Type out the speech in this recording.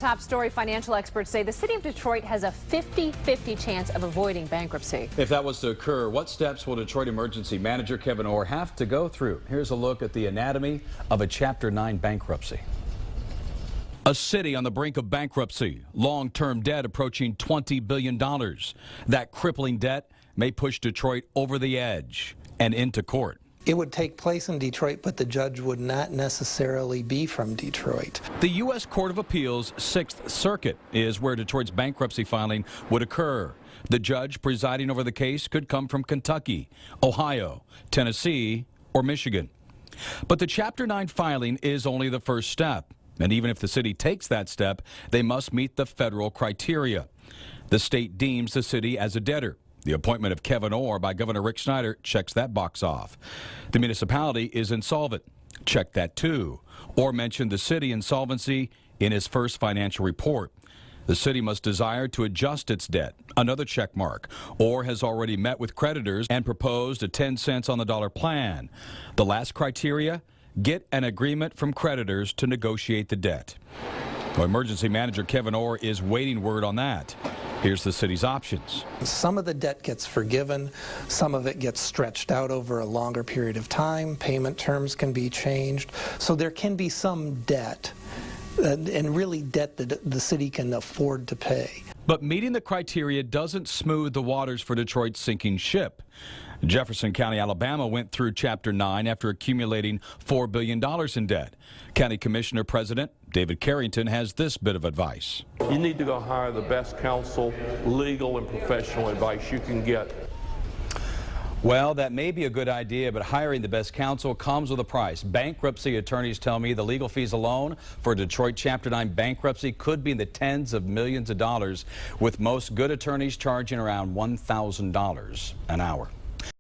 Top story, financial experts say the city of Detroit has a 50-50 chance of avoiding bankruptcy. If that was to occur, what steps will Detroit emergency manager Kevyn Orr have to go through? Here's a look at the anatomy of a Chapter 9 bankruptcy. A city on the brink of bankruptcy, long-term debt approaching $20 billion. That crippling debt may push Detroit over the edge and into court. It would take place in Detroit, but the judge would not necessarily be from Detroit. The U.S. Court of Appeals 6th Circuit is where Detroit's bankruptcy filing would occur. The judge presiding over the case could come from Kentucky, Ohio, Tennessee, or Michigan. But the Chapter 9 filing is only the first step. And even if the city takes that step, they must meet the federal criteria. The state deems the city as a debtor. The appointment of Kevyn Orr by Governor Rick Snyder checks that box off. The municipality is insolvent. Check that too. Orr mentioned the city insolvency in his first financial report. The city must desire to adjust its debt. Another check mark. Orr has already met with creditors and proposed a 10 cents on the dollar plan. The last criteria, get an agreement from creditors to negotiate the debt. Well, emergency manager Kevyn Orr is waiting word on that. Here's the city's options. Some of the debt gets forgiven, some of it gets stretched out over a longer period of time, payment terms can be changed, so there can be some debt, and really debt that the city can afford to pay. But meeting the criteria doesn't smooth the waters for Detroit's sinking ship. Jefferson County, Alabama went through Chapter 9 after accumulating $4 billion in debt. County Commissioner President David Carrington has this bit of advice. You need to go hire the best counsel, legal and professional advice you can get. Well, that may be a good idea, but hiring the best counsel comes with a price. Bankruptcy attorneys tell me the legal fees alone for Detroit Chapter 9 bankruptcy could be in the tens of millions of dollars, with most good attorneys charging around $1,000 an hour.